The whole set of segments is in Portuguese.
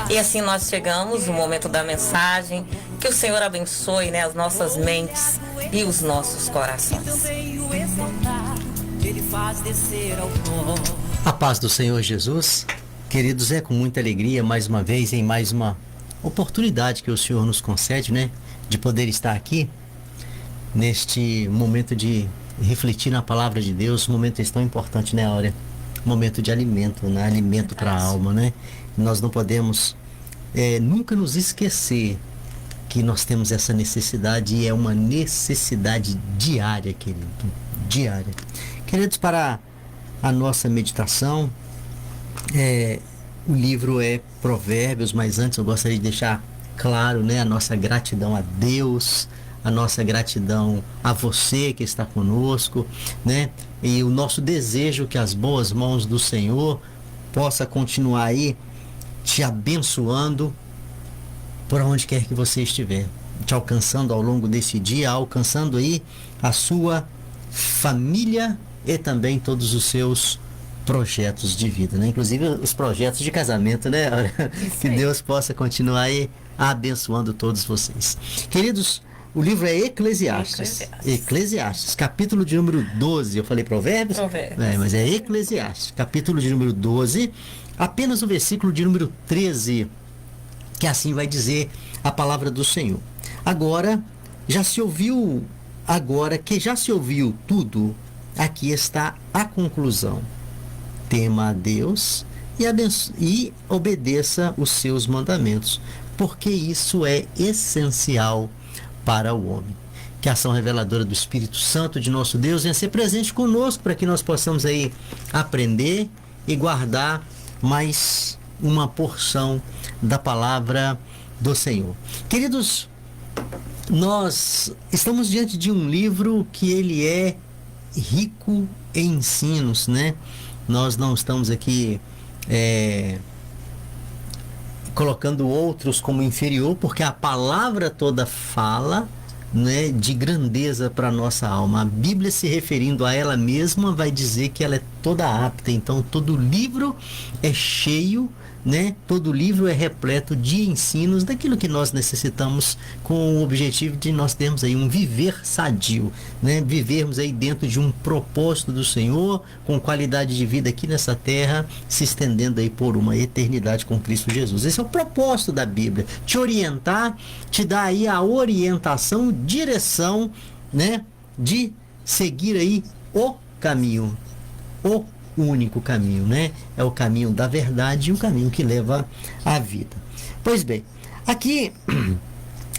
E assim nós chegamos no momento da mensagem. Que o Senhor abençoe, né, as nossas mentes e os nossos corações. A paz do Senhor Jesus. Queridos, é com muita alegria mais uma vez em mais uma oportunidade que o Senhor nos concede, né, de poder estar aqui neste momento de refletir na palavra de Deus, um momento tão importante, né, Áurea? Momento de alimento, né? Alimento para a alma, né? Nós não podemos nunca nos esquecer que nós temos essa necessidade, e é uma necessidade diária, querido, diária. Queridos, para a nossa meditação, o livro é Provérbios, mas antes eu gostaria de deixar claro, né, a nossa gratidão a Deus, a nossa gratidão a você que está conosco, né, e o nosso desejo que as boas mãos do Senhor possa continuar aí te abençoando por onde quer que você estiver, te alcançando ao longo desse dia, alcançando aí a sua família e também todos os seus projetos de vida, né? Inclusive os projetos de casamento, né? Que Deus possa continuar aí abençoando todos vocês. Queridos, o livro é Eclesiastes, capítulo de número 12. Eu falei Provérbios? Mas é Eclesiastes, capítulo de número 12, apenas o versículo de número 13, que assim vai dizer a palavra do Senhor. Agora que já se ouviu tudo, aqui está a conclusão. Tema a Deus e obedeça os seus mandamentos, porque isso é essencial para o homem. Que a ação reveladora do Espírito Santo de nosso Deus venha ser presente conosco, para que nós possamos aí aprender e guardar mais uma porção da palavra do Senhor. Queridos, nós estamos diante de um livro que ele é rico em ensinos, né? Nós não estamos aqui colocando outros como inferior, porque a palavra toda fala, né, de grandeza para a nossa alma. A Bíblia, se referindo a ela mesma, vai dizer que ela é toda apta. Então todo livro é cheio, né? Todo livro é repleto de ensinos daquilo que nós necessitamos, com o objetivo de nós termos aí um viver sadio, né? Vivermos aí dentro de um propósito do Senhor, com qualidade de vida aqui nessa terra, se estendendo aí por uma eternidade com Cristo Jesus. Esse é o propósito da Bíblia, te orientar, te dar aí a orientação, direção, né? De seguir aí o caminho, o único caminho, né? É o caminho da verdade e o caminho que leva à vida. Pois bem, aqui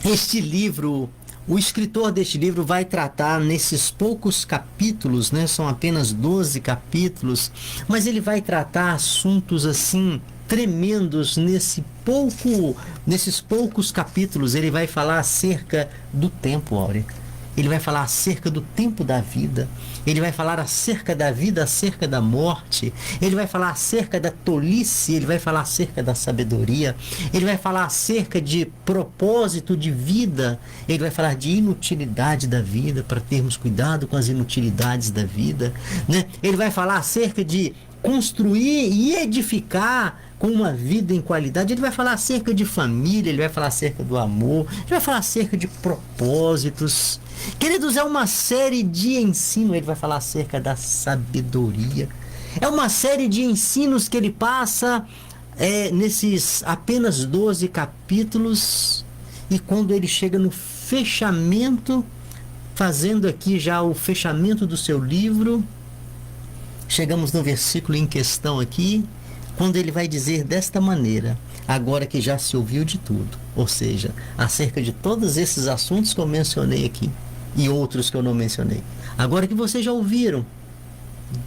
este livro, o escritor deste livro vai tratar nesses poucos capítulos, né? São apenas 12 capítulos, mas ele vai tratar assuntos assim tremendos nesses poucos capítulos. Ele vai falar acerca do tempo, Áurea. Ele vai falar acerca do tempo da vida. Ele vai falar acerca da vida, acerca da morte. Ele vai falar acerca da tolice. Ele vai falar acerca da sabedoria. Ele vai falar acerca de propósito de vida. Ele vai falar de inutilidade da vida, para termos cuidado com as inutilidades da vida, né? Ele vai falar acerca de construir e edificar com uma vida em qualidade. Ele vai falar acerca de família, ele vai falar acerca do amor, ele vai falar acerca de propósitos. Queridos, é uma série de ensinos. Ele vai falar acerca da sabedoria. É uma série de ensinos que ele passa nesses apenas 12 capítulos. E quando ele chega no fechamento, fazendo aqui já o fechamento do seu livro, chegamos no versículo em questão aqui, quando ele vai dizer desta maneira: agora que já se ouviu de tudo, ou seja, acerca de todos esses assuntos que eu mencionei aqui e outros que eu não mencionei, agora que vocês já ouviram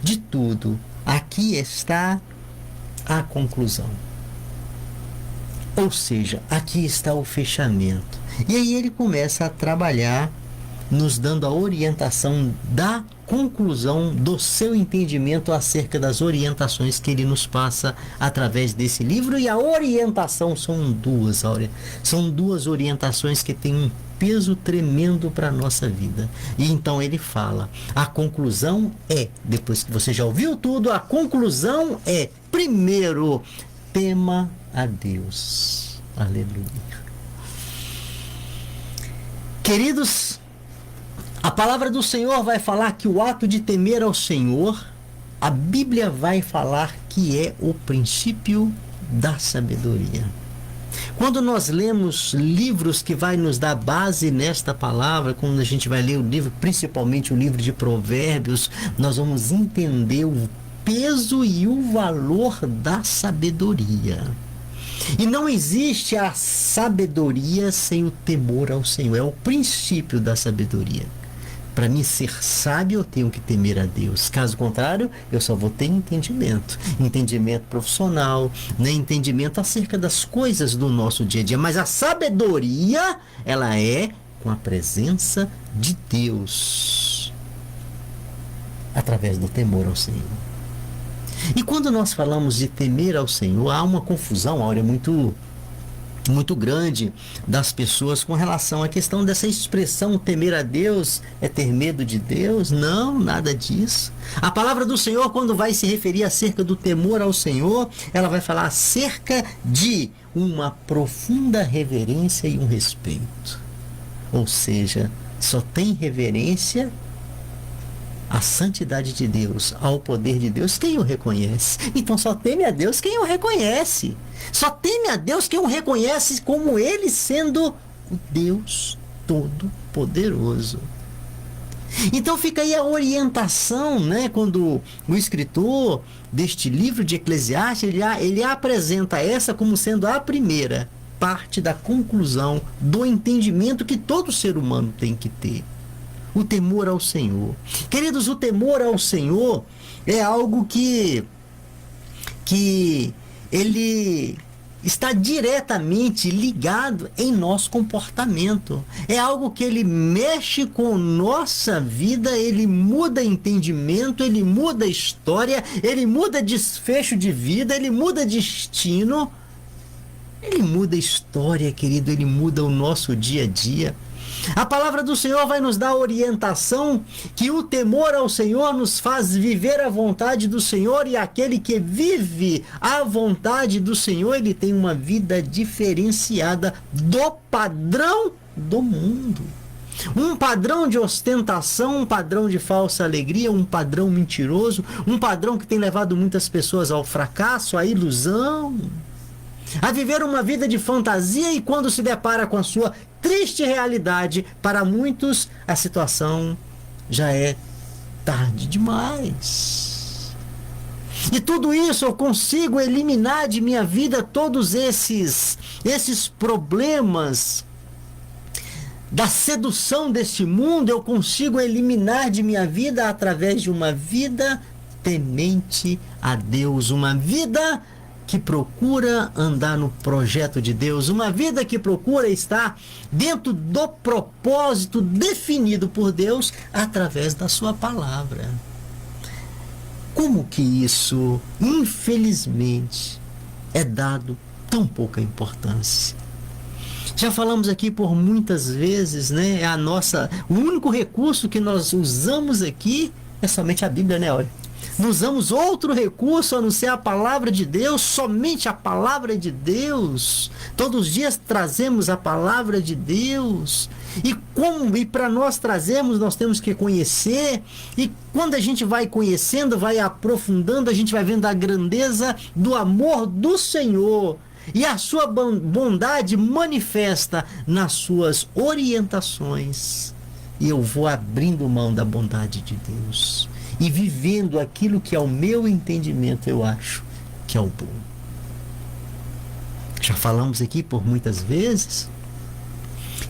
de tudo, aqui está a conclusão. Ou seja, aqui está o fechamento. E aí ele começa a trabalhar, nos dando a orientação da conclusão do seu entendimento acerca das orientações que ele nos passa através desse livro. E a orientação são duas, Áurea. São duas orientações que têm um peso tremendo para a nossa vida. E então ele fala, a conclusão é, depois que você já ouviu tudo, a conclusão é, primeiro, tema a Deus. Aleluia. Queridos, a palavra do Senhor vai falar que o ato de temer ao Senhor, a Bíblia vai falar que é o princípio da sabedoria. Quando nós lemos livros que vai nos dar base nesta palavra, quando a gente vai ler o livro, principalmente o livro de Provérbios, nós vamos entender o peso e o valor da sabedoria. E não existe a sabedoria sem o temor ao Senhor. É o princípio da sabedoria. Para mim ser sábio, eu tenho que temer a Deus. Caso contrário, eu só vou ter entendimento. Entendimento profissional, né? Entendimento acerca das coisas do nosso dia a dia. Mas a sabedoria, ela é com a presença de Deus. Através do temor ao Senhor. E quando nós falamos de temer ao Senhor, há uma confusão, Áurea, muito grande das pessoas com relação à questão dessa expressão temer a Deus é ter medo de Deus. Não, nada disso. A palavra do Senhor, quando vai se referir acerca do temor ao Senhor, ela vai falar acerca de uma profunda reverência e um respeito. Ou seja, só tem reverência à santidade de Deus, ao poder de Deus, quem o reconhece. Então só teme a Deus quem o reconhece. Só teme a Deus quem o reconhece como ele sendo o Deus Todo-Poderoso. Então fica aí a orientação, né? Quando o escritor deste livro de Eclesiastes, ele apresenta essa como sendo a primeira parte da conclusão do entendimento que todo ser humano tem que ter. O temor ao Senhor. Queridos, o temor ao Senhor é algo que ele está diretamente ligado em nosso comportamento. É algo que ele mexe com nossa vida, ele muda entendimento, ele muda história, ele muda desfecho de vida, ele muda destino. Ele muda história, querido, ele muda o nosso dia a dia. A palavra do Senhor vai nos dar a orientação que o temor ao Senhor nos faz viver a vontade do Senhor, e aquele que vive a vontade do Senhor, ele tem uma vida diferenciada do padrão do mundo. Um padrão de ostentação, um padrão de falsa alegria, um padrão mentiroso, um padrão que tem levado muitas pessoas ao fracasso, à ilusão, a viver uma vida de fantasia, e quando se depara com a sua triste realidade, para muitos a situação já é tarde demais. E tudo isso eu consigo eliminar de minha vida, todos esses problemas da sedução deste mundo, eu consigo eliminar de minha vida através de uma vida temente a Deus, uma vida que procura andar no projeto de Deus, uma vida que procura estar dentro do propósito definido por Deus através da sua palavra. Como que isso, infelizmente, é dado tão pouca importância? Já falamos aqui por muitas vezes, né? O único recurso que nós usamos aqui é somente a Bíblia, né, olha? Não usamos outro recurso a não ser a palavra de Deus, somente a palavra de Deus. Todos os dias trazemos a palavra de Deus. E para nós trazermos, nós temos que conhecer. E quando a gente vai conhecendo, vai aprofundando, a gente vai vendo a grandeza do amor do Senhor. E a sua bondade manifesta nas suas orientações. E eu vou abrindo mão da bondade de Deus e vivendo aquilo que ao meu entendimento eu acho que é o bom. Já falamos aqui por muitas vezes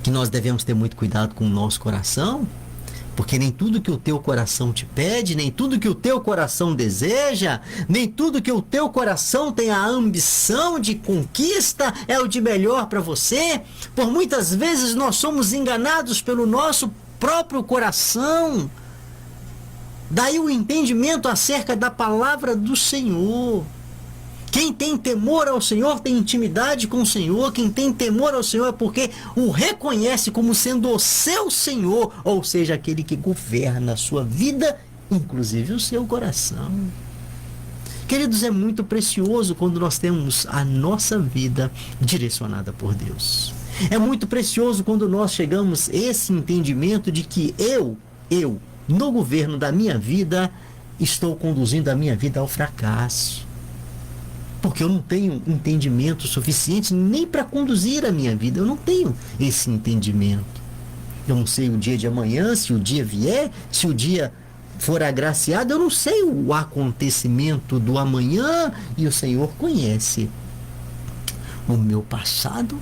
que nós devemos ter muito cuidado com o nosso coração, porque nem tudo que o teu coração te pede, nem tudo que o teu coração deseja, nem tudo que o teu coração tem a ambição de conquista é o de melhor para você. Por muitas vezes nós somos enganados pelo nosso próprio coração. Daí o entendimento acerca da palavra do Senhor. Quem tem temor ao Senhor tem intimidade com o Senhor. Quem tem temor ao Senhor é porque o reconhece como sendo o seu Senhor, ou seja, aquele que governa a sua vida, inclusive o seu coração. Queridos, é muito precioso quando nós temos a nossa vida direcionada por Deus. É muito precioso quando nós chegamos a esse entendimento de que eu, no governo da minha vida, estou conduzindo a minha vida ao fracasso. Porque eu não tenho entendimento suficiente nem para conduzir a minha vida. Eu não tenho esse entendimento. Eu não sei o dia de amanhã, se o dia vier, se o dia for agraciado. Eu não sei o acontecimento do amanhã, e o Senhor conhece o meu passado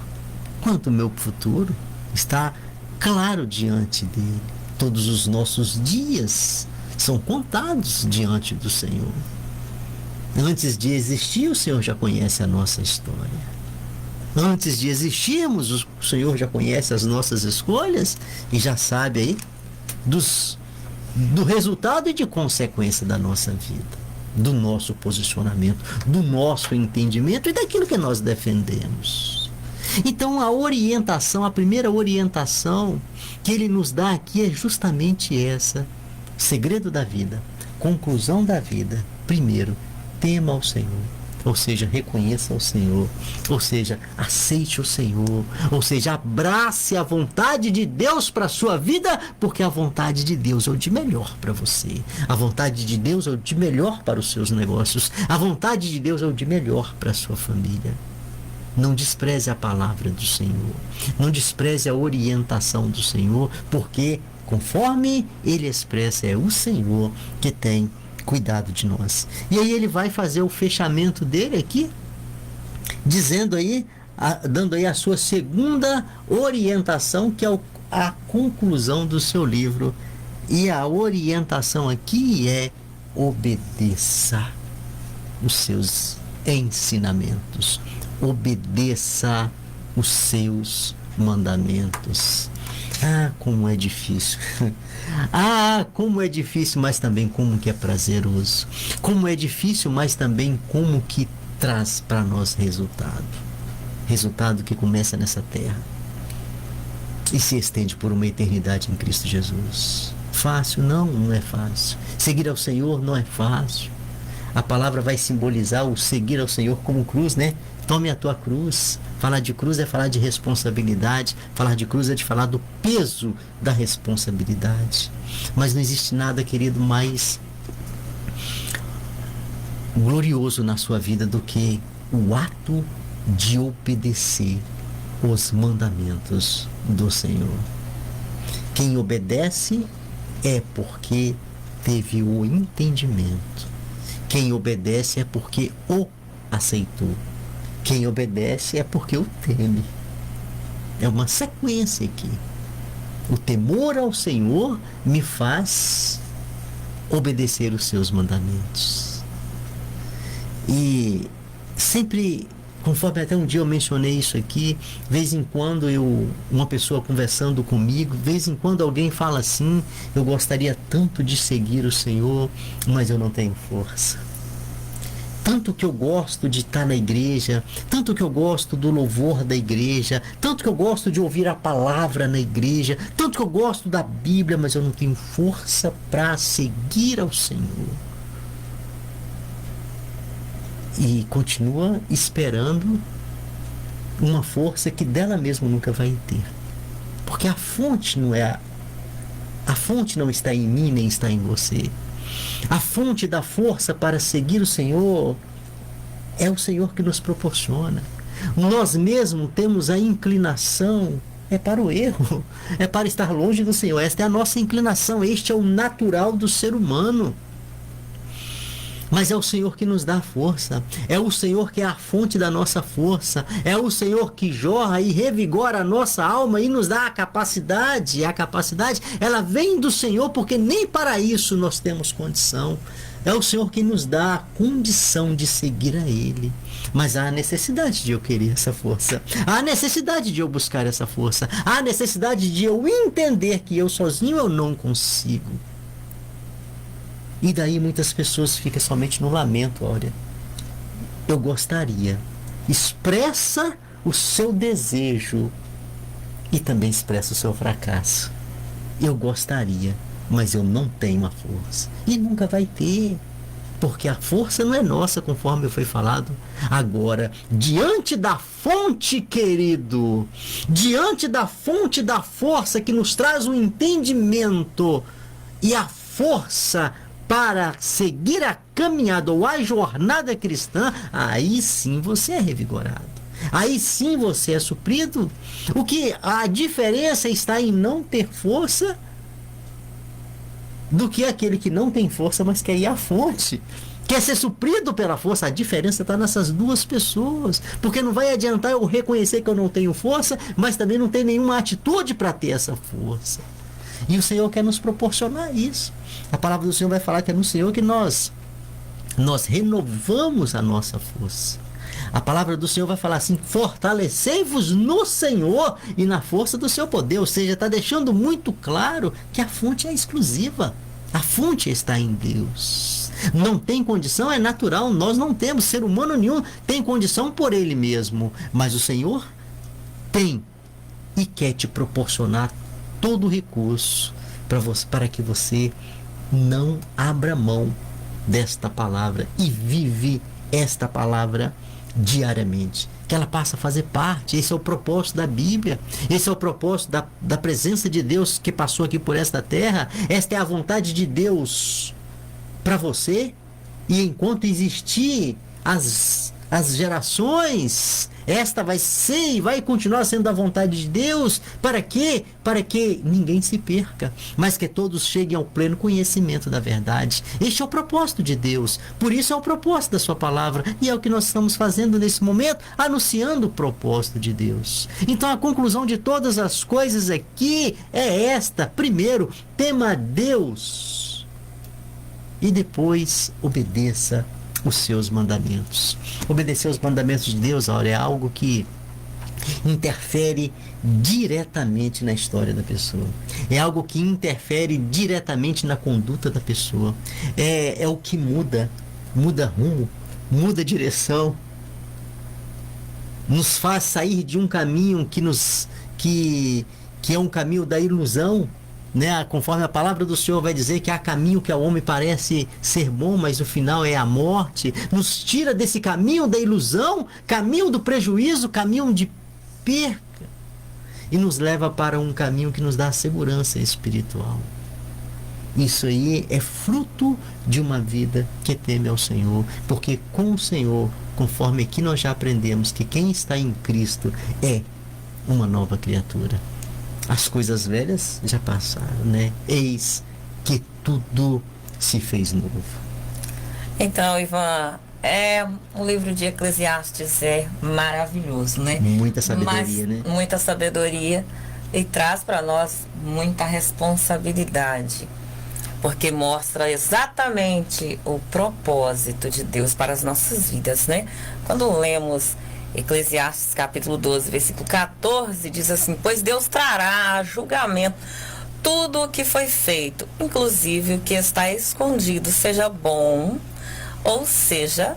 quanto o meu futuro. Está claro diante dele. Todos os nossos dias são contados diante do Senhor. Antes de existir, o Senhor já conhece a nossa história. Antes de existirmos, o Senhor já conhece as nossas escolhas e já sabe aí do resultado e de consequência da nossa vida, do nosso posicionamento, do nosso entendimento e daquilo que nós defendemos. Então a primeira orientação que ele nos dá aqui é justamente essa: segredo da vida, conclusão da vida. Primeiro, tema ao Senhor, ou seja, reconheça o Senhor, ou seja, aceite o Senhor, ou seja, abrace a vontade de Deus para a sua vida, porque a vontade de Deus é o de melhor para você, a vontade de Deus é o de melhor para os seus negócios, a vontade de Deus é o de melhor para a sua família. Não despreze a palavra do Senhor, não despreze a orientação do Senhor, porque conforme ele expressa, é o Senhor que tem cuidado de nós. E aí ele vai fazer o fechamento dele aqui, dizendo aí, dando aí a sua segunda orientação, que é a conclusão do seu livro. E a orientação aqui é: obedeça os seus ensinamentos, obedeça os seus mandamentos. Ah, como é difícil. Ah, como é difícil, mas também como que é prazeroso. Como é difícil, mas também como que traz para nós resultado. Resultado que começa nessa terra e se estende por uma eternidade em Cristo Jesus. Fácil? Não, não é fácil. Seguir ao Senhor não é fácil. A palavra vai simbolizar o seguir ao Senhor como cruz, né? Tome a tua cruz. Falar de cruz é falar de responsabilidade. Falar de cruz é de falar do peso da responsabilidade. Mas não existe nada, querido, mais glorioso na sua vida do que o ato de obedecer os mandamentos do Senhor. Quem obedece é porque teve o entendimento. Quem obedece é porque o aceitou. Quem obedece é porque o teme. É uma sequência aqui. O temor ao Senhor me faz obedecer os seus mandamentos. E sempre, conforme até um dia eu mencionei isso aqui, de vez em quando uma pessoa conversando comigo, de vez em quando alguém fala assim: eu gostaria tanto de seguir o Senhor, mas eu não tenho força. Tanto que eu gosto de estar na igreja, tanto que eu gosto do louvor da igreja, tanto que eu gosto de ouvir a palavra na igreja, tanto que eu gosto da Bíblia, mas eu não tenho força para seguir ao Senhor. E continua esperando uma força que dela mesma nunca vai ter. Porque a fonte não está em mim, nem está em você. A fonte da força para seguir o Senhor é o Senhor que nos proporciona. Nós mesmos temos a inclinação, é para o erro, é para estar longe do Senhor. Esta é a nossa inclinação, este é o natural do ser humano. Mas é o Senhor que nos dá a força, é o Senhor que é a fonte da nossa força, é o Senhor que jorra e revigora a nossa alma e nos dá a capacidade. A capacidade, ela vem do Senhor, porque nem para isso nós temos condição. É o Senhor que nos dá a condição de seguir a Ele. Mas há a necessidade de eu querer essa força, há a necessidade de eu buscar essa força, há a necessidade de eu entender que eu sozinho eu não consigo. E daí muitas pessoas ficam somente no lamento. Olha, eu gostaria. Expressa o seu desejo e também expressa o seu fracasso. Eu gostaria, mas eu não tenho a força. E nunca vai ter. porque a força não é nossa, conforme foi falado. Agora, diante da fonte, querido, diante da fonte da força que nos traz o entendimento e a força para seguir a caminhada ou a jornada cristã, aí sim você é revigorado. Aí sim você é suprido. O que a diferença está em não ter força do que aquele que não tem força, mas quer ir à fonte, quer ser suprido pela força. A diferença está nessas duas pessoas, porque não vai adiantar eu reconhecer que eu não tenho força, mas também não ter nenhuma atitude para ter essa força. E o Senhor quer nos proporcionar isso. A palavra do Senhor vai falar que é no Senhor que nós renovamos a nossa força. A palavra do Senhor vai falar assim: fortalecei-vos no Senhor e na força do seu poder. Ou seja, está deixando muito claro que a fonte é exclusiva. A fonte está em Deus. Não tem condição, é natural. Nós não temos, ser humano nenhum tem condição por ele mesmo. Mas o Senhor tem e quer te proporcionar todo o recurso para que você não abra mão desta palavra e vive esta palavra diariamente, que ela passa a fazer parte. Esse é o propósito da Bíblia, esse é o propósito da presença de Deus que passou aqui por esta terra. Esta é a vontade de Deus para você, e enquanto existir as gerações, esta vai ser e vai continuar sendo a vontade de Deus. Para quê? Para que ninguém se perca, mas que todos cheguem ao pleno conhecimento da verdade. Este é o propósito de Deus, por isso é o propósito da sua palavra, e é o que nós estamos fazendo nesse momento, anunciando o propósito de Deus. Então a conclusão de todas as coisas aqui é esta: primeiro, tema a Deus e depois obedeça os seus mandamentos. Obedecer os mandamentos de Deus, olha, é algo que interfere diretamente na história da pessoa. É algo que interfere diretamente na conduta da pessoa. É o que muda rumo, muda direção, nos faz sair de um caminho que é um caminho da ilusão, né? Conforme a palavra do Senhor vai dizer que há caminho que ao homem parece ser bom, mas o final é a morte. Nos tira desse caminho da ilusão, caminho do prejuízo, caminho de perca, e nos leva para um caminho que nos dá segurança espiritual. Isso aí é fruto de uma vida que teme ao Senhor, porque com o Senhor, conforme aqui nós já aprendemos, que quem está em Cristo é uma nova criatura. As coisas velhas já passaram, né? Eis que tudo se fez novo. Então, Ivan, o livro de Eclesiastes é maravilhoso, né? Muita sabedoria, né? Muita sabedoria, e traz para nós muita responsabilidade, porque mostra exatamente o propósito de Deus para as nossas vidas, né? Quando lemos Eclesiastes capítulo 12, versículo 14, diz assim: pois Deus trará a julgamento tudo o que foi feito, inclusive o que está escondido, seja bom ou seja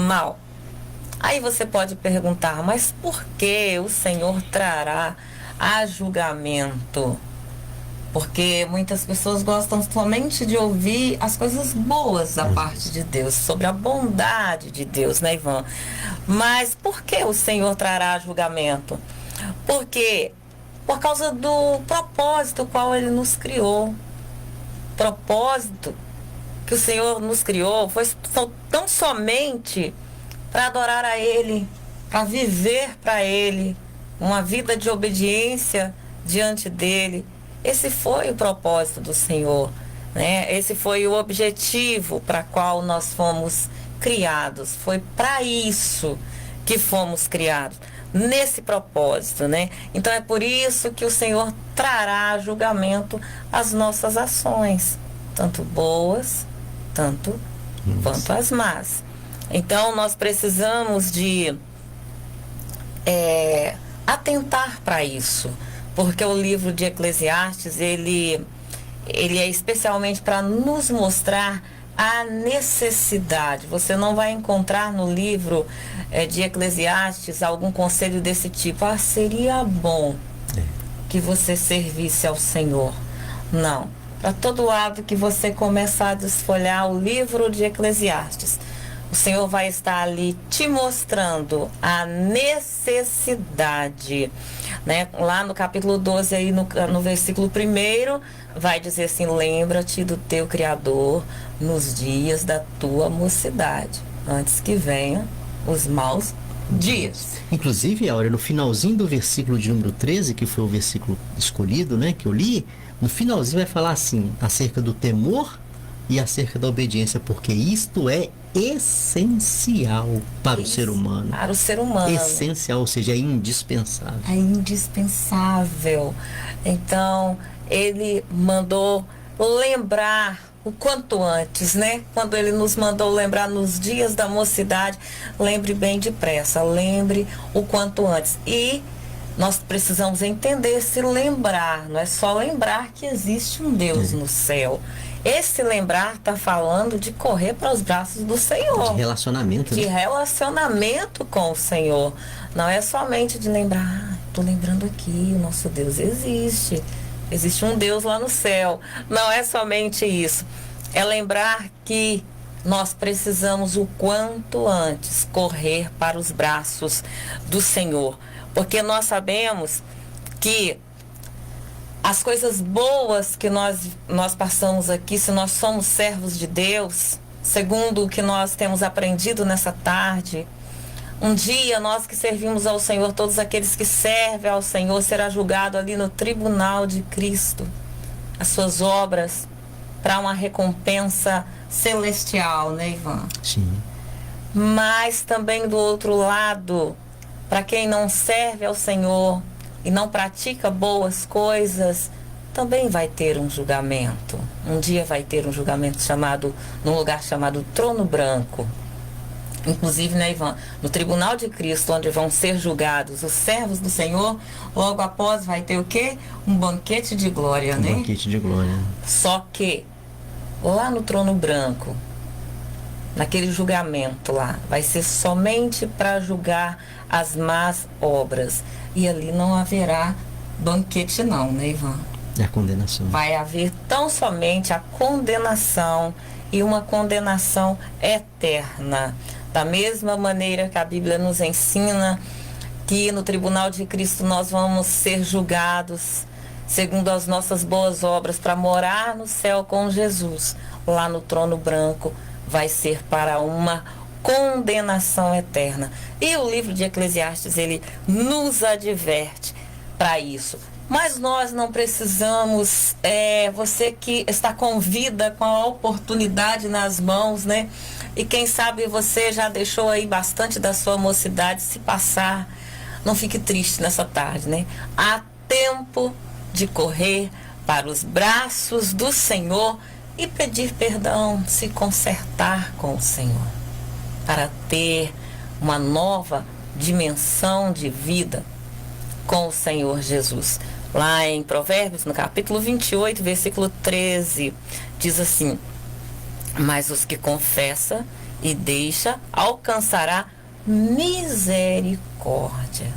mal. Aí você pode perguntar: mas por que o Senhor trará a julgamento? Porque muitas pessoas gostam somente de ouvir as coisas boas da parte de Deus, sobre a bondade de Deus, né, Ivan? Mas por que o Senhor trará julgamento? Porque por causa do propósito qual Ele nos criou. Propósito que o Senhor nos criou foi tão somente para adorar a Ele, para viver para Ele, uma vida de obediência diante dEle. Esse foi o propósito do Senhor, né? Esse foi o objetivo para qual nós fomos criados. Foi para isso que fomos criados, nesse propósito, né? Então é por isso que o Senhor trará a julgamento as nossas ações, tanto boas, tanto quanto as más. Então nós precisamos de atentar para isso. Porque o livro de Eclesiastes, ele é especialmente para nos mostrar a necessidade. Você não vai encontrar no livro de Eclesiastes algum conselho desse tipo: seria bom que você servisse ao Senhor. Não. para todo lado que você começar a desfolhar o livro de Eclesiastes, o Senhor vai estar ali te mostrando a necessidade, né? Lá no capítulo 12, aí no versículo 1, vai dizer assim: lembra-te do teu Criador nos dias da tua mocidade, antes que venham os maus dias. Inclusive, Áurea, no finalzinho do versículo de número 13, que foi o versículo escolhido, né, que eu li, no finalzinho vai falar assim, acerca do temor e acerca da obediência, porque isto é essencial para o ser humano. Para o ser humano. Essencial, ou seja, é indispensável. É indispensável. Então, ele mandou lembrar o quanto antes, né? Quando ele nos mandou lembrar nos dias da mocidade, lembre bem depressa, lembre o quanto antes. E nós precisamos entender esse lembrar, não é só lembrar que existe um Deus no céu. Esse lembrar está falando de correr para os braços do Senhor. De relacionamento. De relacionamento com o Senhor. Não é somente de lembrar, estou lembrando aqui, o nosso Deus existe. Existe um Deus lá no céu. Não é somente isso. É lembrar que nós precisamos o quanto antes correr para os braços do Senhor. Porque nós sabemos que as coisas boas que nós passamos aqui, se nós somos servos de Deus, segundo o que nós temos aprendido nessa tarde, um dia nós que servimos ao Senhor, todos aqueles que servem ao Senhor, será julgado ali no tribunal de Cristo, as suas obras, para uma recompensa celestial, né, Ivan? Sim. Mas também do outro lado, para quem não serve ao Senhor e não pratica boas coisas, também vai ter um julgamento. Um dia vai ter um julgamento num lugar chamado Trono Branco. Inclusive, né, Ivan, no tribunal de Cristo, onde vão ser julgados os servos do Senhor, logo após vai ter o quê? Um banquete de glória, né? Um banquete de glória. Só que lá no Trono Branco, naquele julgamento lá, vai ser somente para julgar as más obras. E ali não haverá banquete não, né, Ivan? É a condenação. Vai haver tão somente a condenação, e uma condenação eterna. Da mesma maneira que a Bíblia nos ensina que no tribunal de Cristo nós vamos ser julgados segundo as nossas boas obras para morar no céu com Jesus. Lá no Trono Branco vai ser para uma condenação eterna. E o livro de Eclesiastes, ele nos adverte para isso. Mas nós não precisamos, você que está com vida, com a oportunidade nas mãos, né? E quem sabe você já deixou aí bastante da sua mocidade se passar. Não fique triste nessa tarde, né? Há tempo de correr para os braços do Senhor e pedir perdão, se consertar com o Senhor, para ter uma nova dimensão de vida com o Senhor Jesus. Lá em Provérbios, no capítulo 28, versículo 13, diz assim: mas os que confessa e deixa alcançará misericórdia.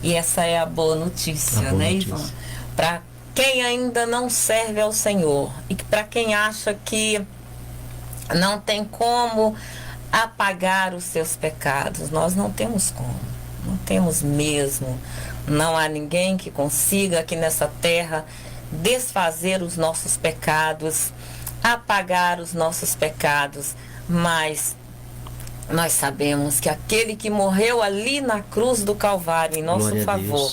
E essa é a boa notícia, né, Ivan? Para quem ainda não serve ao Senhor e para quem acha que não tem como apagar os seus pecados, nós não temos como, não temos mesmo. Não há ninguém que consiga aqui nessa terra desfazer os nossos pecados, apagar os nossos pecados, mas nós sabemos que aquele que morreu ali na cruz do Calvário em nosso favor,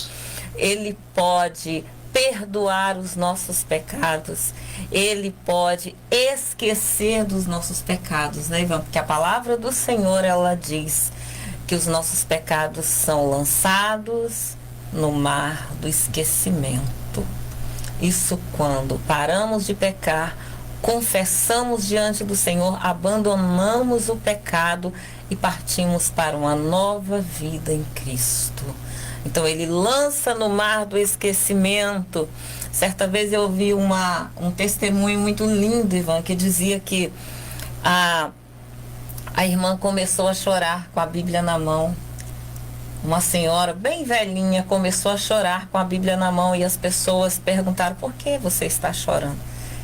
ele pode perdoar os nossos pecados, ele pode esquecer dos nossos pecados, né, Ivan? Porque a palavra do Senhor, ela diz que os nossos pecados são lançados no mar do esquecimento. Isso quando paramos de pecar, confessamos diante do Senhor, abandonamos o pecado e partimos para uma nova vida em Cristo. Então ele lança no mar do esquecimento. Certa vez eu vi um testemunho muito lindo, Ivan, que dizia que a irmã começou a chorar com a Bíblia na mão. Uma senhora bem velhinha começou a chorar com a Bíblia na mão e as pessoas perguntaram: por que você está chorando?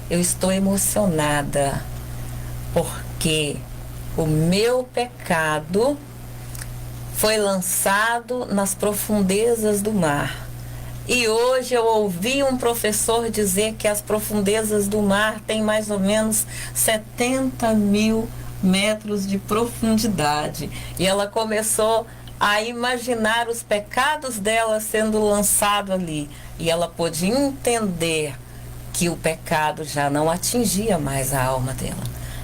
eu estou emocionada porque o meu pecado foi lançado nas profundezas do mar. E hoje eu ouvi um professor dizer que as profundezas do mar têm mais ou menos 70.000 metros de profundidade. E ela começou a imaginar os pecados dela sendo lançado ali. E ela pôde entender que o pecado já não atingia mais a alma dela.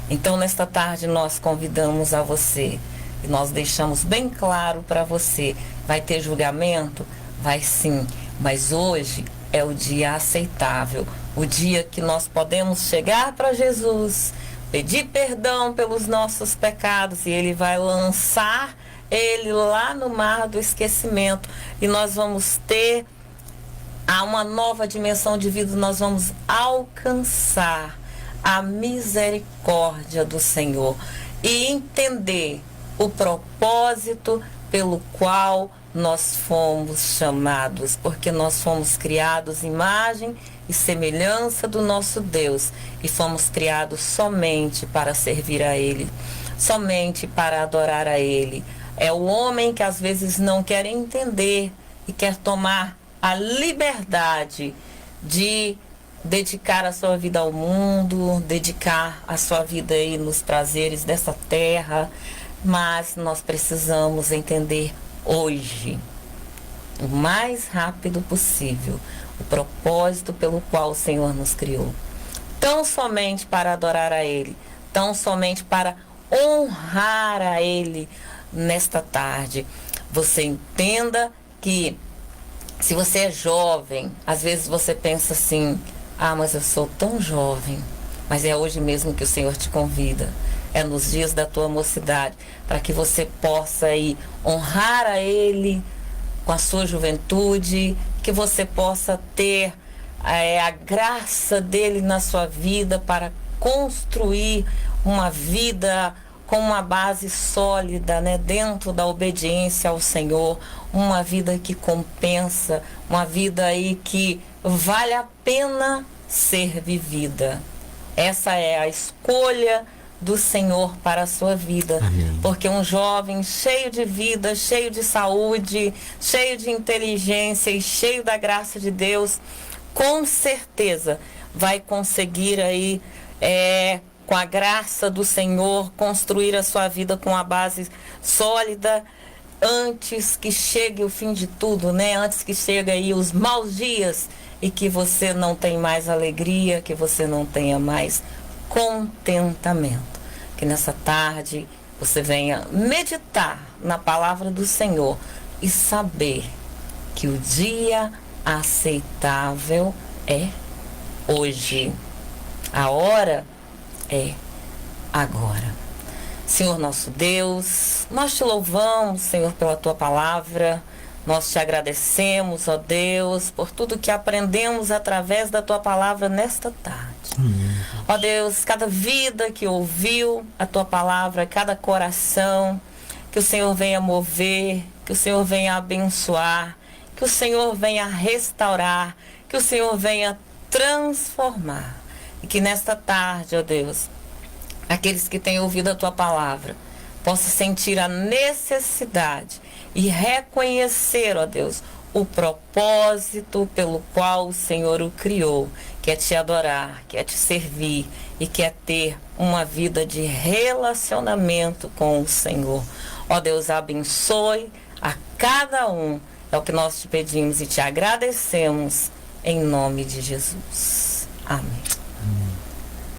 Então, nesta tarde, nós convidamos a você, e nós deixamos bem claro para você, vai ter julgamento? Vai sim, mas hoje é o dia aceitável, o dia que nós podemos chegar para Jesus, pedir perdão pelos nossos pecados, e Ele vai lançar ele lá no mar do esquecimento, e nós vamos ter uma nova dimensão de vida, nós vamos alcançar a misericórdia do Senhor e entender o propósito pelo qual nós fomos chamados, porque nós fomos criados imagem e semelhança do nosso Deus, e fomos criados somente para servir a Ele, somente para adorar a Ele. É o homem que às vezes não quer entender e quer tomar a liberdade de dedicar a sua vida ao mundo, dedicar a sua vida aí nos prazeres dessa terra, mas nós precisamos entender hoje, o mais rápido possível, o propósito pelo qual o Senhor nos criou. Tão somente para adorar a Ele, tão somente para honrar a Ele nesta tarde. Você entenda que se você é jovem, às vezes você pensa assim, mas eu sou tão jovem, mas é hoje mesmo que o Senhor te convida. É nos dias da tua mocidade, para que você possa aí honrar a Ele com a sua juventude, que você possa ter a graça dEle na sua vida para construir uma vida com uma base sólida, né, dentro da obediência ao Senhor, uma vida que compensa, uma vida aí que vale a pena ser vivida. Essa é a escolha do Senhor para a sua vida. Amém. Porque um jovem cheio de vida, cheio de saúde, cheio de inteligência e cheio da graça de Deus, com certeza vai conseguir aí, com a graça do Senhor, construir a sua vida com a base sólida, antes que chegue o fim de tudo, né? Antes que chegue aí os maus dias e que você não tenha mais alegria, que você não tenha mais contentamento. Que nessa tarde você venha meditar na palavra do Senhor e saber que o dia aceitável é hoje. A hora é agora. Senhor nosso Deus, nós te louvamos, Senhor, pela tua palavra. Nós te agradecemos, ó Deus, por tudo que aprendemos através da tua palavra nesta tarde. Ó Deus, cada vida que ouviu a tua palavra, cada coração, que o Senhor venha mover, que o Senhor venha abençoar, que o Senhor venha restaurar, que o Senhor venha transformar. E que nesta tarde, ó Deus, aqueles que têm ouvido a tua palavra possam sentir a necessidade e reconhecer, ó Deus, o propósito pelo qual o Senhor o criou, que é te adorar, que é te servir e que é ter uma vida de relacionamento com o Senhor. Ó Deus, abençoe a cada um. É o que nós te pedimos e te agradecemos em nome de Jesus. Amém. Amém.